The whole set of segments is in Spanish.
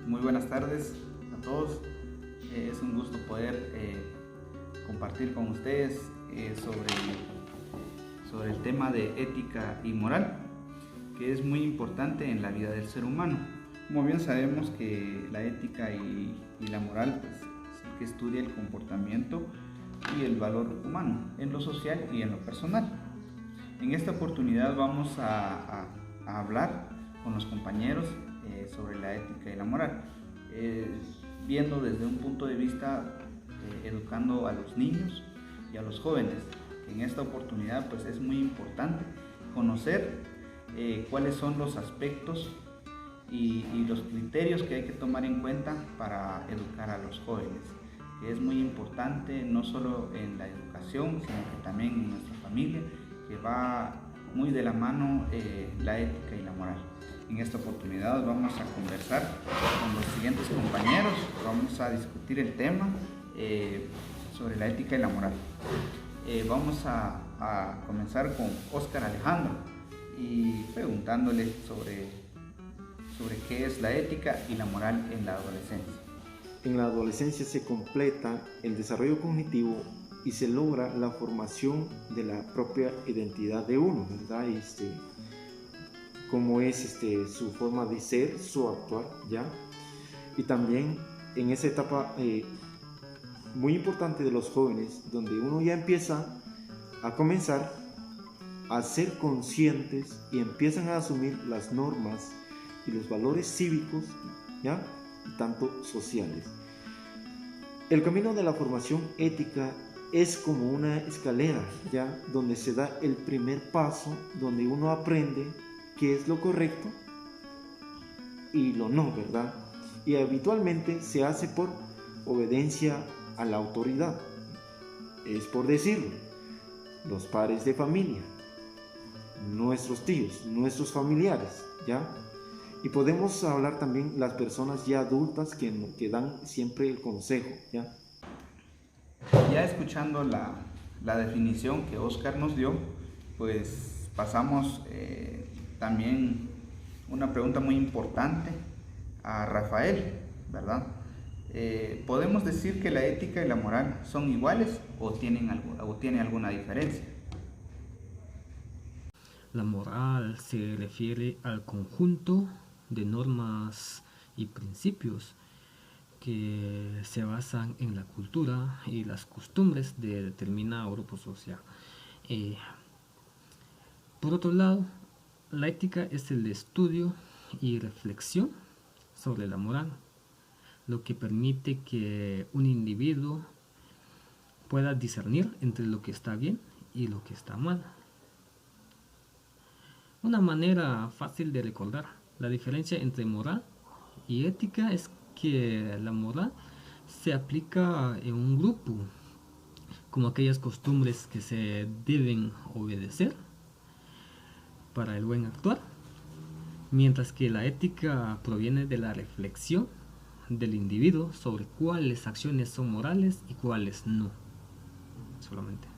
Muy buenas tardes a todos. Es un gusto poder compartir con ustedes sobre el tema de ética y moral, que es muy importante en la vida del ser humano. Como bien sabemos que la ética y la moral pues, es el que estudia el comportamiento y el valor humano en lo social y en lo personal. En esta oportunidad vamos a hablar con los compañeros sobre la ética y la moral, viendo desde un punto de vista educando a los niños y a los jóvenes. En esta oportunidad pues es muy importante conocer cuáles son los aspectos y los criterios que hay que tomar en cuenta para educar a los jóvenes, que es muy importante no solo en la educación, sino que también en nuestra familia, que va muy de la mano la ética y la moral. En esta oportunidad vamos a conversar con los siguientes compañeros, vamos a discutir el tema sobre la ética y la moral. Vamos a comenzar con Óscar Alejandro y preguntándole sobre qué es la ética y la moral en la adolescencia. En la adolescencia se completa el desarrollo cognitivo y se logra la formación de la propia identidad de uno, ¿verdad? Cómo es su forma de ser, su actuar, ¿ya? Y también en esa etapa muy importante de los jóvenes, donde uno ya empieza a comenzar a ser conscientes y empiezan a asumir las normas y los valores cívicos, ¿ya? Y tanto sociales. El camino de la formación ética es como una escalera, ¿ya? Donde se da el primer paso, donde uno aprende qué es lo correcto y lo no, ¿verdad? Y habitualmente se hace por obediencia a la autoridad. Es por decirlo, los padres de familia, nuestros tíos, nuestros familiares, ¿ya? Y podemos hablar también las personas ya adultas que dan siempre el consejo, ¿ya? Ya escuchando la definición que Óscar nos dio, pues pasamos también una pregunta muy importante a Rafael, ¿verdad? ¿Podemos decir que la ética y la moral son iguales o tienen alguna diferencia? La moral se refiere al conjunto de normas y principios que se basan en la cultura y las costumbres de determinado grupo social. Por otro lado, la ética es el estudio y reflexión sobre la moral, lo que permite que un individuo pueda discernir entre lo que está bien y lo que está mal. Una manera fácil de recordar la diferencia entre moral y ética es que la moral se aplica en un grupo, como aquellas costumbres que se deben obedecer para el buen actuar, mientras que la ética proviene de la reflexión del individuo sobre cuáles acciones son morales y cuáles no, solamente.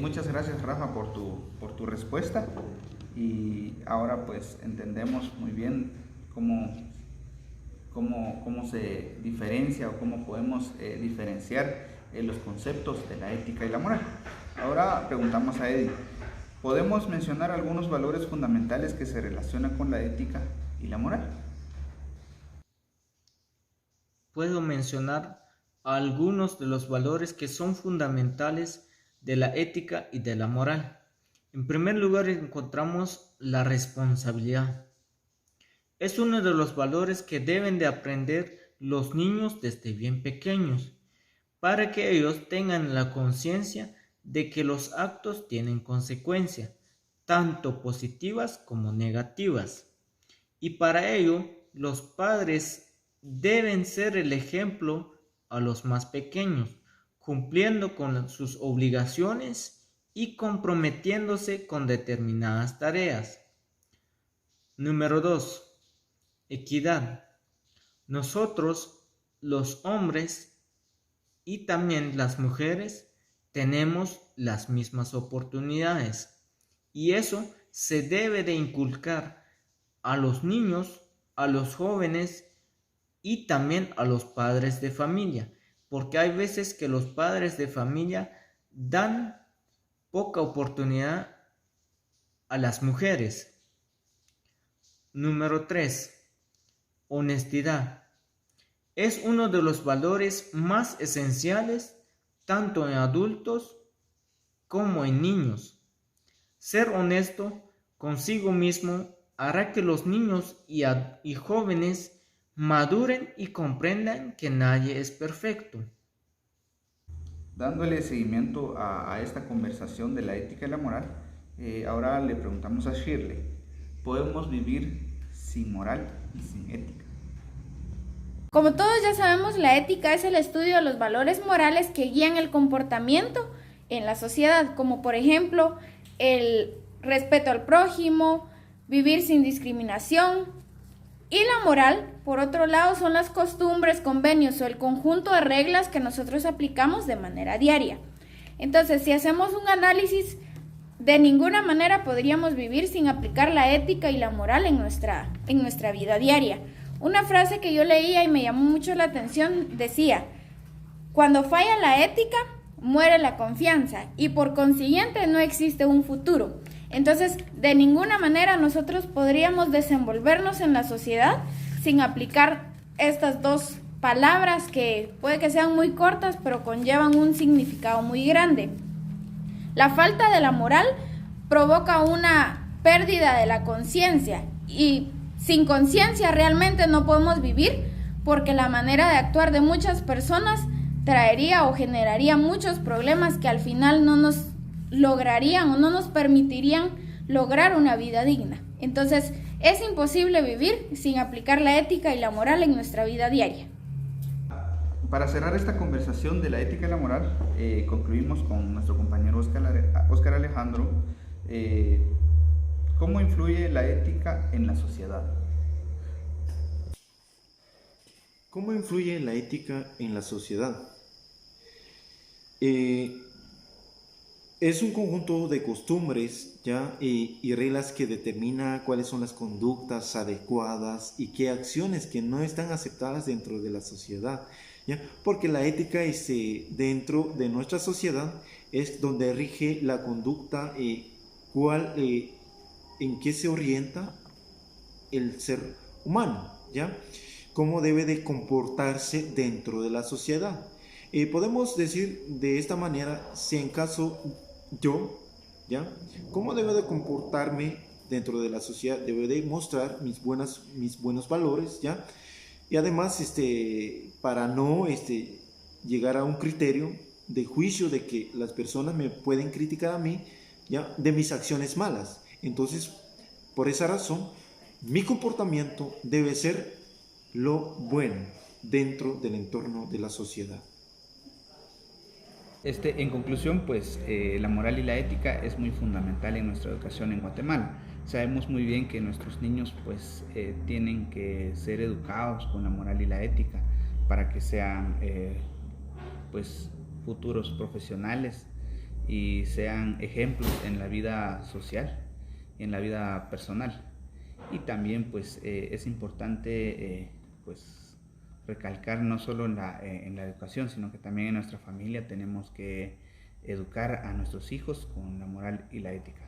Muchas gracias, Rafa, por tu respuesta, y ahora pues entendemos muy bien cómo se diferencia o cómo podemos diferenciar los conceptos de la ética y la moral. Ahora preguntamos a Eddie, ¿podemos mencionar algunos valores fundamentales que se relacionan con la ética y la moral? Puedo mencionar algunos de los valores que son fundamentales de la ética y de la moral. En primer lugar encontramos la responsabilidad. Es uno de los valores que deben de aprender los niños desde bien pequeños, para que ellos tengan la conciencia de que los actos tienen consecuencias, tanto positivas como negativas. Y para ello, los padres deben ser el ejemplo a los más pequeños, cumpliendo con sus obligaciones y comprometiéndose con determinadas tareas. Número 2. Equidad. Nosotros, los hombres y también las mujeres, tenemos las mismas oportunidades y eso se debe de inculcar a los niños, a los jóvenes y también a los padres de familia, porque hay veces que los padres de familia dan poca oportunidad a las mujeres. Número 3. Honestidad. Es uno de los valores más esenciales tanto en adultos como en niños. Ser honesto consigo mismo hará que los niños y jóvenes maduren y comprendan que nadie es perfecto. Dándole seguimiento a esta conversación de la ética y la moral, ahora le preguntamos a Shirley, ¿podemos vivir sin moral y sin ética? Como todos ya sabemos, la ética es el estudio de los valores morales que guían el comportamiento en la sociedad, como por ejemplo el respeto al prójimo, vivir sin discriminación. Y la moral, por otro lado, son las costumbres, convenios o el conjunto de reglas que nosotros aplicamos de manera diaria. Entonces, si hacemos un análisis, de ninguna manera podríamos vivir sin aplicar la ética y la moral en nuestra vida diaria. Una frase que yo leía y me llamó mucho la atención decía: cuando falla la ética, muere la confianza y por consiguiente no existe un futuro. Entonces, de ninguna manera nosotros podríamos desenvolvernos en la sociedad sin aplicar estas dos palabras que puede que sean muy cortas, pero conllevan un significado muy grande. La falta de la moral provoca una pérdida de la conciencia y sin conciencia realmente no podemos vivir, porque la manera de actuar de muchas personas traería o generaría muchos problemas que al final no nos lograrían o no nos permitirían lograr una vida digna. Entonces, es imposible vivir sin aplicar la ética y la moral en nuestra vida diaria. Para cerrar esta conversación de la ética y la moral, concluimos con nuestro compañero Oscar Alejandro. ¿Cómo influye la ética en la sociedad? ¿Cómo influye la ética en la sociedad? Es un conjunto de costumbres ¿ya? Y reglas que determina cuáles son las conductas adecuadas y qué acciones que no están aceptadas dentro de la sociedad, ¿ya? Porque la ética dentro de nuestra sociedad es donde rige la conducta, en qué se orienta el ser humano, ¿ya? Cómo debe de comportarse dentro de la sociedad. Podemos decir de esta manera, si en caso yo, ¿ya? ¿Cómo debo de comportarme dentro de la sociedad? Debo de mostrar mis buenos valores, ¿ya? Y además, para no llegar a un criterio de juicio de que las personas me pueden criticar a mí, ¿ya? De mis acciones malas. Entonces, por esa razón, mi comportamiento debe ser lo bueno dentro del entorno de la sociedad. En conclusión, pues la moral y la ética es muy fundamental en nuestra educación en Guatemala. Sabemos muy bien que nuestros niños pues tienen que ser educados con la moral y la ética para que sean pues futuros profesionales y sean ejemplos en la vida social y en la vida personal. Y también pues es importante pues recalcar no solo en la educación, sino que también en nuestra familia tenemos que educar a nuestros hijos con la moral y la ética.